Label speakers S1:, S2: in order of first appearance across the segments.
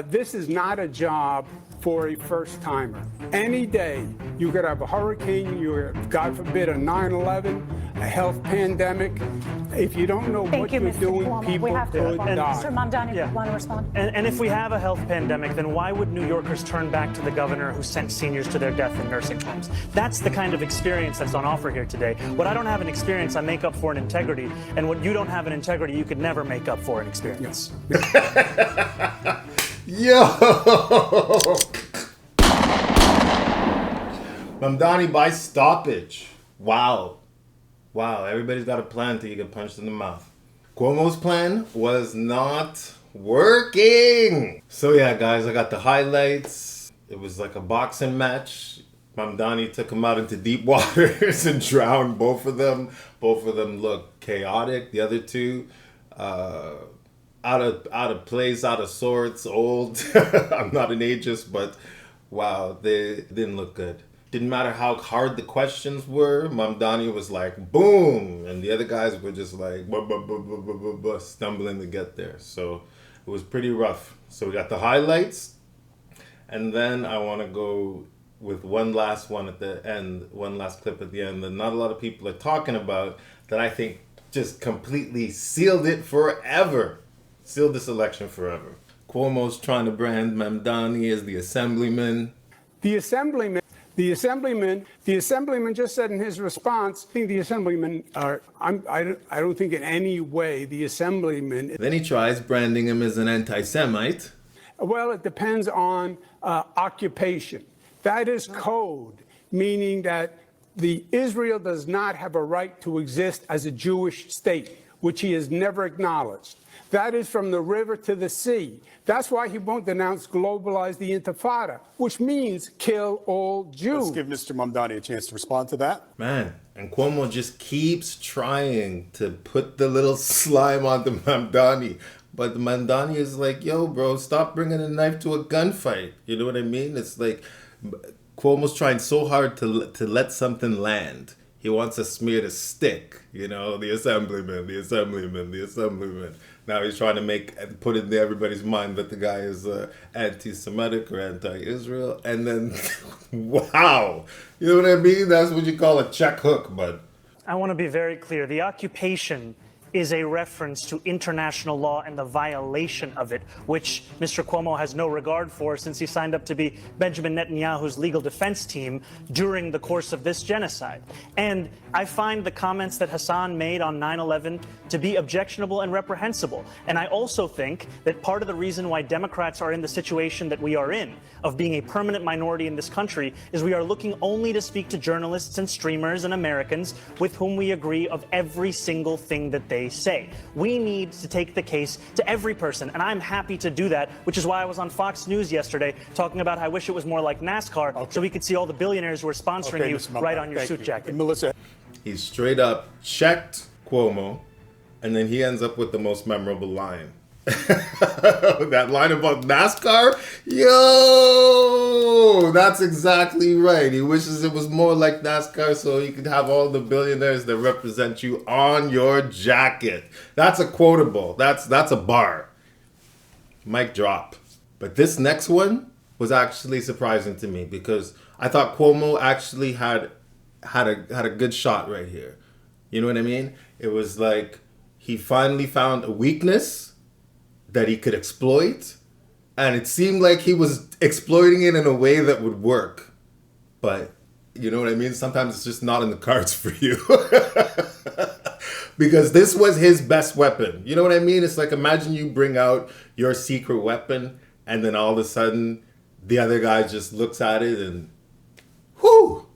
S1: This is not a job for a first-timer. Any day, you could have a hurricane, God forbid, a 9/11, a health pandemic. If you don't know what you're doing, people could die.
S2: Mr. Mamdani, want to respond?
S3: And if we have a health pandemic, then why would New Yorkers turn back to the governor who sent seniors to their death in nursing homes? That's the kind of experience that's on offer here today. What I don't have in experience, I make up for in integrity. And what you don't have in integrity, you could never make up for in experience.
S4: Yo! Mamdani by stoppage. Wow. Wow, everybody's got a plan till you get punched in the mouth. Cuomo's plan was not working. So yeah, guys, I got the highlights. It was like a boxing match. Mamdani took him out into deep waters and drowned both of them. Both of them look chaotic. The other two, out of place, out of sorts, old. I'm not an ageist, but wow, they didn't look good. Didn't matter how hard the questions were, Mamdani was like, boom! And the other guys were just like, stumbling to get there. So it was pretty rough. So we got the highlights. And then I want to go with one last one at the end, one last clip at the end that not a lot of people are talking about that I think just completely sealed it forever. Sealed this election forever. Cuomo's trying to brand Mamdani as the assemblyman.
S1: The assemblyman just said in his response, I think the assemblyman I don't think in any way the assemblyman.
S4: Then he tries branding him as an anti-Semite.
S1: Well, it depends on occupation. That is code, meaning that Israel does not have a right to exist as a Jewish state, which he has never acknowledged. That is from the river to the sea. That's why he won't globalize the Intifada, which means kill all Jews.
S5: Let's give Mr. Mamdani a chance to respond to that.
S4: Man, and Cuomo just keeps trying to put the little slime on the Mamdani. But the Mamdani is like, yo, bro, stop bringing a knife to a gunfight. You know what I mean? It's like Cuomo's trying so hard to let something land. He wants to smear the stick, you know, the assemblyman. Now he's trying to put in everybody's mind that the guy is anti-Semitic or anti-Israel. And then, wow. You know what I mean? That's what you call a check hook, bud.
S3: I want to be very clear. The occupation is a reference to international law and the violation of it, which Mr. Cuomo has no regard for since he signed up to be Benjamin Netanyahu's legal defense team during the course of this genocide. And I find the comments that Hassan made on 9/11 to be objectionable and reprehensible. And I also think that part of the reason why Democrats are in the situation that we are in, of being a permanent minority in this country, is we are looking only to speak to journalists and streamers and Americans with whom we agree of every single thing that they say. We need to take the case to every person, and I'm happy to do that, which is why I was on Fox News yesterday talking about how I wish it was more like NASCAR, so we could see all the billionaires who are sponsoring you right on your suit jacket.
S5: Melissa.
S4: He straight up checked Cuomo, and then he ends up with the most memorable line. That line about NASCAR? Yo, that's exactly right. He wishes it was more like NASCAR so he could have all the billionaires that represent you on your jacket. That's a quotable. That's a bar. Mic drop. But this next one was actually surprising to me because I thought Cuomo actually had a good shot right here. You know what I mean? It was like he finally found a weakness that he could exploit, and it seemed like he was exploiting it in a way that would work. But you know what I mean? Sometimes it's just not in the cards for you. Because this was his best weapon. You know what I mean? It's like, imagine you bring out your secret weapon and then all of a sudden the other guy just looks at it and whew,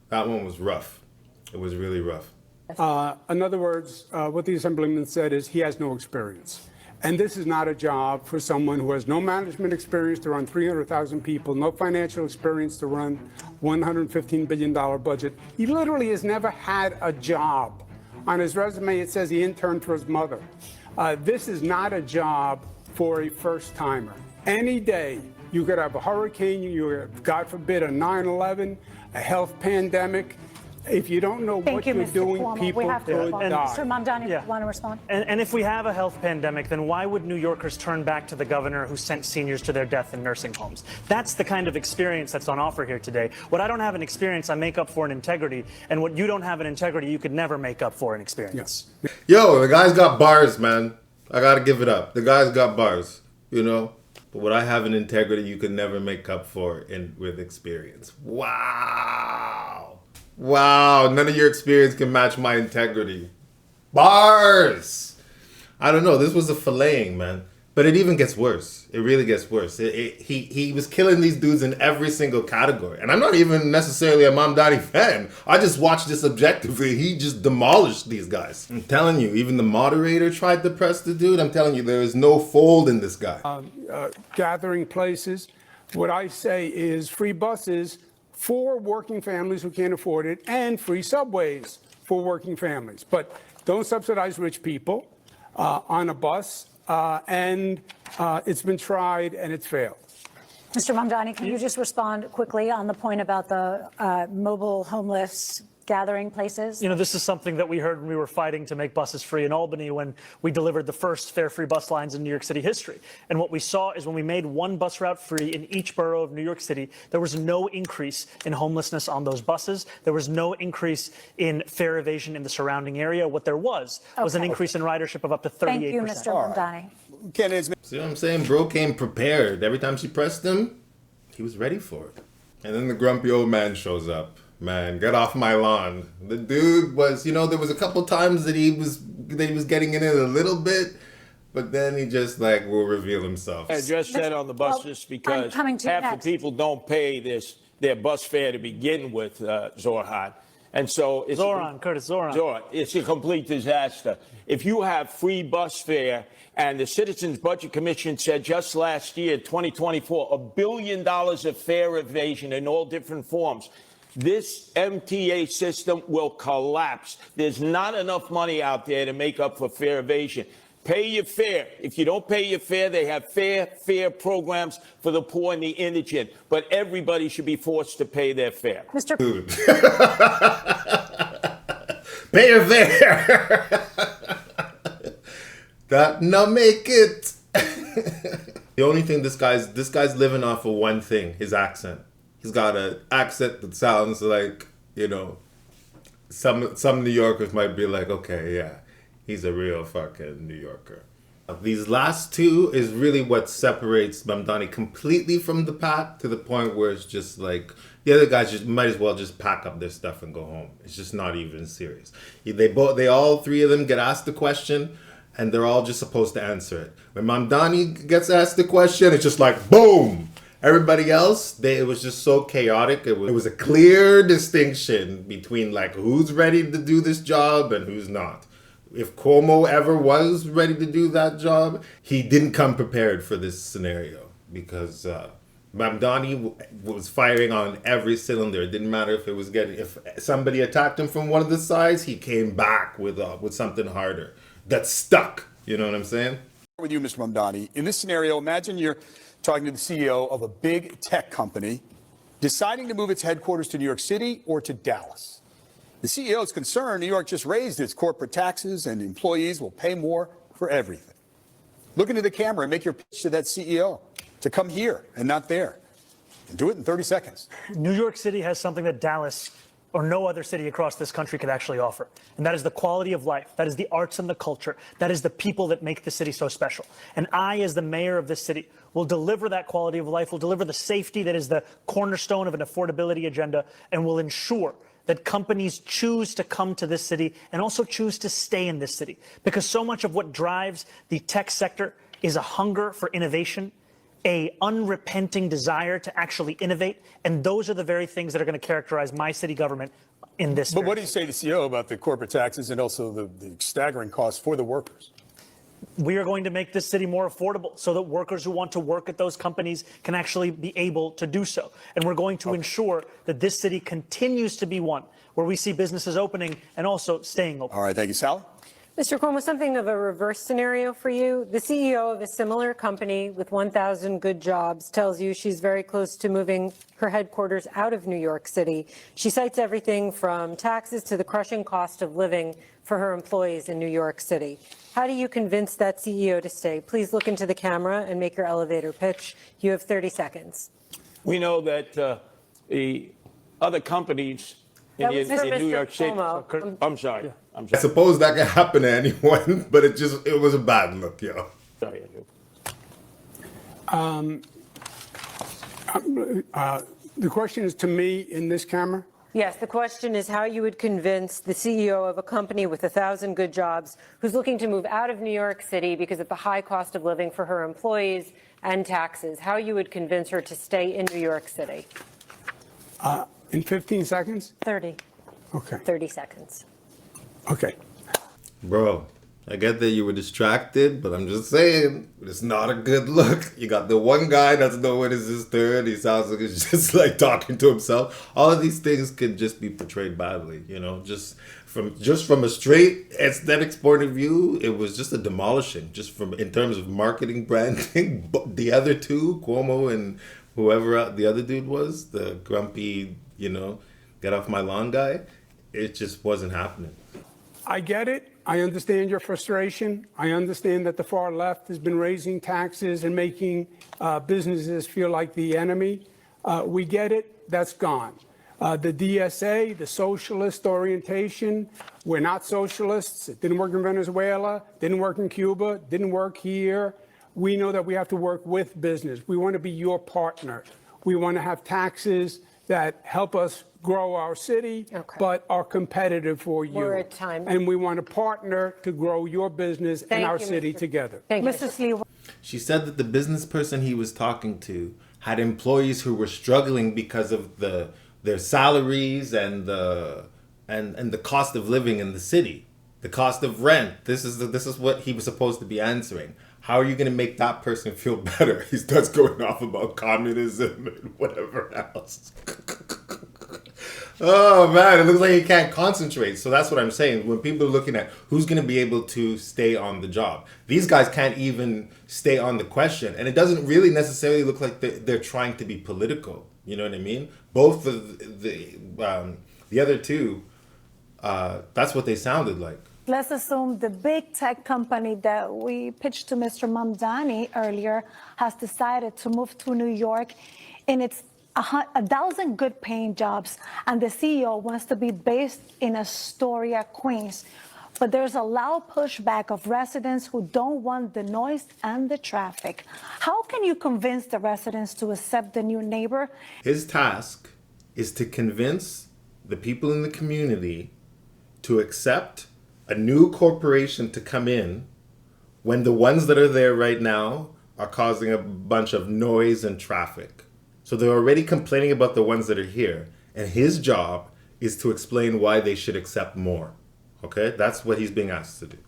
S4: that one was rough. It was really rough.
S1: In other words, what the assemblyman said is he has no experience. And this is not a job for someone who has no management experience to run 300,000 people, no financial experience to run $115 billion budget. He literally has never had a job. On his resume, it says he interned for his mother. This is not a job for a first-timer. Any day, you could have a hurricane, God forbid, a 9/11, a health pandemic. If you don't know what
S2: Thank you,
S1: you're
S2: Mr.
S1: doing,
S2: Cuomo.
S1: people
S2: We have to
S1: could
S2: respond.
S1: die.
S2: Mr. Mamdani,
S3: Yeah.
S2: want to respond?
S3: And if we have a health pandemic, then why would New Yorkers turn back to the governor who sent seniors to their death in nursing homes? That's the kind of experience that's on offer here today. What I don't have in experience, I make up for in integrity. And what you don't have in integrity, you could never make up for in experience.
S1: Yes.
S4: Yo, the guy's got bars, man. I gotta give it up. The guy's got bars, you know? But what I have in integrity, you can never make up for with experience. Wow. Wow. None of your experience can match my integrity. Bars. I don't know. This was a filleting, man. But it even gets worse. It really gets worse. He was killing these dudes in every single category. And I'm not even necessarily a Mamdani fan. I just watched this objectively. He just demolished these guys. I'm telling you, even the moderator tried to press the dude. I'm telling you, there is no fold in this guy.
S1: Gathering places. What I say is free buses for working families who can't afford it and free subways for working families. But don't subsidize rich people on a bus. And it's been tried and it's failed.
S2: Mr. Mamdani, can you just respond quickly on the point about the mobile homeless gathering places?
S3: You know, this is something that we heard when we were fighting to make buses free in Albany when we delivered the first fare-free bus lines in New York City history. And what we saw is when we made one bus route free in each borough of New York City, there was no increase in homelessness on those buses. There was no increase in fare evasion in the surrounding area. What there was an increase in ridership of up to 38%.
S2: Thank you, Mr. Mamdani.
S5: Candidates,
S4: See what I'm saying? Bro came prepared. Every time she pressed him, he was ready for it. And then the grumpy old man shows up. Man, get off my lawn. The dude was, you know, there was a couple times that he was getting in it a little bit, but then he just will reveal himself.
S6: I just said on the buses because
S2: I'm coming to
S6: half
S2: next.
S6: the people don't pay their bus fare to begin with, Zohran. And so it's
S3: Curtis Zohran.
S6: Zohran, it's a complete disaster. If you have free bus fare, and the Citizens Budget Commission said just last year, 2024, $1 billion of fare evasion in all different forms. This MTA system will collapse. There's not enough money out there to make up for fare evasion. Pay your fare. If you don't pay your fare, they have fare programs for the poor and the indigent. But everybody should be forced to pay their fare.
S2: Mr.
S4: Dude. Pay your fare. That no make it. The only thing this guy's living off of one thing, his accent. He's got an accent that sounds like, you know, some New Yorkers might be like, okay, yeah, he's a real fucking New Yorker. These last two is really what separates Mamdani completely from the pack to the point where it's just like, the other guys just might as well just pack up their stuff and go home. It's just not even serious. They all three of them get asked the question, and they're all just supposed to answer it. When Mamdani gets asked the question, it's just like, boom! Everybody else, it was just so chaotic. It was a clear distinction between who's ready to do this job and who's not. If Cuomo ever was ready to do that job, he didn't come prepared for this scenario because Mamdani was firing on every cylinder. It didn't matter if somebody attacked him from one of the sides, he came back with something harder that stuck. You know what I'm saying?
S5: with you, Mr. Mamdani. In this scenario, imagine you're talking to the CEO of a big tech company deciding to move its headquarters to New York City or to Dallas. The CEO is concerned New York just raised its corporate taxes and employees will pay more for everything. Look into the camera and make your pitch to that CEO to come here and not there. And do it in 30 seconds.
S3: New York City has something that Dallas or no other city across this country could actually offer. And that is the quality of life. That is the arts and the culture. That is the people that make the city so special. And I, as the mayor of this city, will deliver that quality of life, will deliver the safety that is the cornerstone of an affordability agenda, and will ensure that companies choose to come to this city and also choose to stay in this city. Because so much of what drives the tech sector is a hunger for innovation, a unrepenting desire to actually innovate, and those are the very things that are going to characterize my city government in this.
S5: But what do you say to the CEO about the corporate taxes and also the staggering costs for the workers?
S3: We are going to make this city more affordable so that workers who want to work at those companies can actually be able to do so. And we're going to ensure that this city continues to be one where we see businesses opening and also staying open.
S5: All right, thank you, Sally.
S7: Mr. Cuomo, something of a reverse scenario for you. The CEO of a similar company with 1,000 good jobs tells you she's very close to moving her headquarters out of New York City. She cites everything from taxes to the crushing cost of living for her employees in New York City. How do you convince that CEO to stay? Please look into the camera and make your elevator pitch. You have 30 seconds.
S6: We know that the other companies
S7: That was for
S6: in New
S7: Mr.
S6: York City.
S7: Cuomo.
S6: I'm sorry. I'm
S4: I
S6: sorry.
S4: suppose that could happen to anyone, but it was a bad look, yo.
S6: Sorry, Andrew.
S1: The question is to me in this camera?
S7: Yes, the question is how you would convince the CEO of a company with 1,000 good jobs who's looking to move out of New York City because of the high cost of living for her employees and taxes, how you would convince her to stay in New York City.
S1: In 15 seconds?
S7: 30.
S1: Okay.
S7: 30 seconds.
S1: Okay.
S4: Bro, I get that you were distracted, but I'm just saying, it's not a good look. You got the one guy that's knowing it's his turn. He sounds like he's just like talking to himself. All of these things can just be portrayed badly, you know, just from a straight aesthetics point of view, it was just a demolishing, just from in terms of marketing, branding. But the other two, Cuomo and whoever the other dude was, the grumpy, you know, get off my lawn guy, it just wasn't happening.
S1: I get it. I understand your frustration. I understand that the far left has been raising taxes and making businesses feel like the enemy. We get it. That's gone. The DSA, the socialist orientation, we're not socialists. It didn't work in Venezuela, didn't work in Cuba, didn't work here. We know that we have to work with business. We want to be your partner. We want to have taxes that help us grow our city, but are competitive for you.
S7: We're at time.
S1: And we want to partner to grow your business and our city together.
S7: Thank you.
S2: Mrs. Lee,
S4: She said that the business person he was talking to had employees who were struggling because of their salaries and the cost of living in the city, the cost of rent. This is what he was supposed to be answering. How are you going to make that person feel better? He starts going off about communism and whatever else. Oh man, it looks like he can't concentrate. So that's what I'm saying. When people are looking at who's going to be able to stay on the job, these guys can't even stay on the question. And it doesn't really necessarily look like they're trying to be political. You know what I mean? Both of the other two, that's what they sounded like.
S8: Let's assume the big tech company that we pitched to Mr. Mamdani earlier has decided to move to New York, and it's 1,000 good paying jobs, and the CEO wants to be based in Astoria, Queens. But there's a loud pushback of residents who don't want the noise and the traffic. How can you convince the residents to accept the new neighbor?
S4: His task is to convince the people in the community to accept a new corporation to come in when the ones that are there right now are causing a bunch of noise and traffic. So they're already complaining about the ones that are here. And his job is to explain why they should accept more. Okay? That's what he's being asked to do.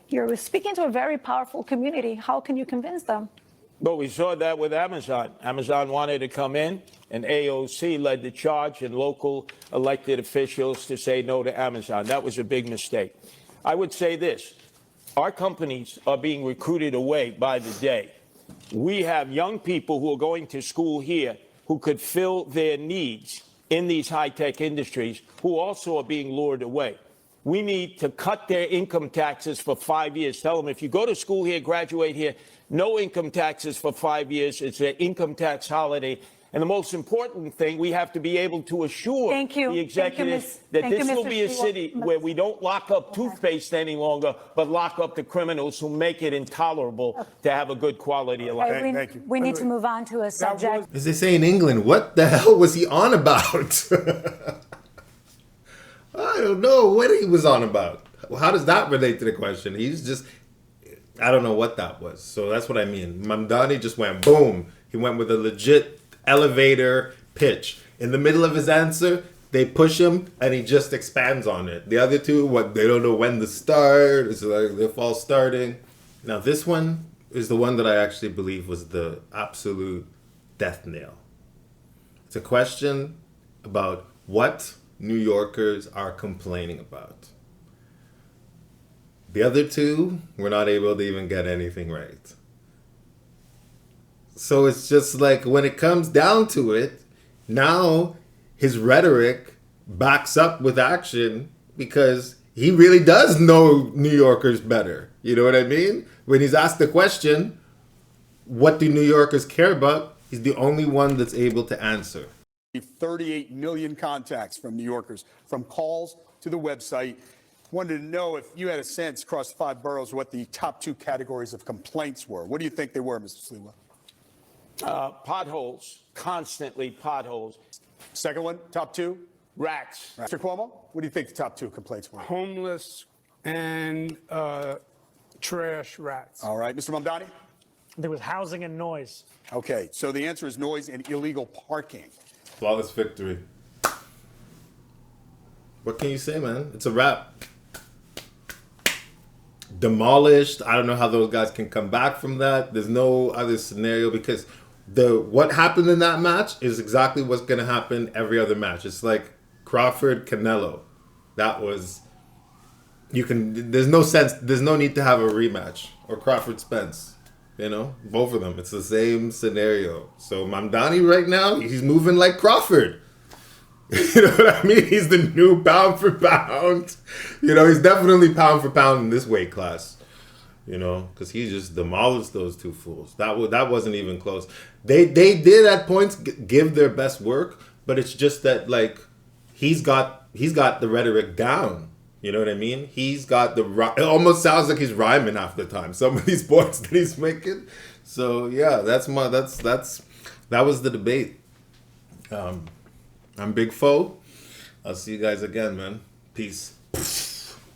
S8: You're speaking to a very powerful community. How can you convince them?
S6: But we saw that with Amazon. Amazon wanted to come in, and AOC led the charge and local elected officials to say no to Amazon. That was a big mistake. I would say this. Our companies are being recruited away by the day. We have young people who are going to school here who could fill their needs in these high-tech industries who also are being lured away. We need to cut their income taxes for 5 years. Tell them if you go to school here, graduate here, no income taxes for 5 years. It's an income tax holiday. And the most important thing, we have to be able to assure the executives that this will be a city where we don't lock up toothpaste any longer, but lock up the criminals who make it intolerable to have a good quality of life.
S5: Thank you.
S2: we need to move on to a subject.
S4: As they say in England, what the hell was he on about? I don't know what he was on about. How does that relate to the question? He's just, I don't know what that was. So that's what I mean. Mamdani just went boom. He went with a legit elevator pitch. In the middle of his answer, they push him and he just expands on it. The other two, they don't know when to start. It's like they're false starting. Now this one is the one that I actually believe was the absolute death nail. It's a question about what New Yorkers are complaining about. The other two were not able to even get anything right. So it's just like when it comes down to it, now his rhetoric backs up with action because he really does know New Yorkers better. You know what I mean? When he's asked the question, what do New Yorkers care about? He's the only one that's able to answer.
S5: 38 million contacts from New Yorkers, from calls to the website. Wanted to know if you had a sense across 5 boroughs what the top 2 categories of complaints were. What do you think they were, Mr. Silwa?
S6: Potholes, constantly potholes.
S5: Second one, top 2?
S6: Rats.
S5: Mr. Cuomo, what do you think the top 2 complaints were?
S1: Homeless and trash rats.
S5: All right, Mr. Mamdani?
S3: There was housing and noise.
S5: Okay, so the answer is noise and illegal parking.
S4: Flawless victory. What can you say, man? It's a wrap. Demolished. I don't know how those guys can come back from that. There's no other scenario because what happened in that match is exactly what's going to happen every other match. It's like Crawford, Canelo. That was, there's no sense, there's no need to have a rematch. Or Crawford Spence. You know, both of them. It's the same scenario. So Mamdani right now, he's moving like Crawford. You know what I mean? He's the new pound for pound. You know, he's definitely pound for pound in this weight class. You know, because he just demolished those two fools. That wasn't even close. They did at points give their best work, but it's just that like he's got the rhetoric down. You know what I mean? He's got it almost sounds like he's rhyming half the time. Some of these points that he's making. So yeah, that was the debate. I'm Big Foe. I'll see you guys again, man. Peace.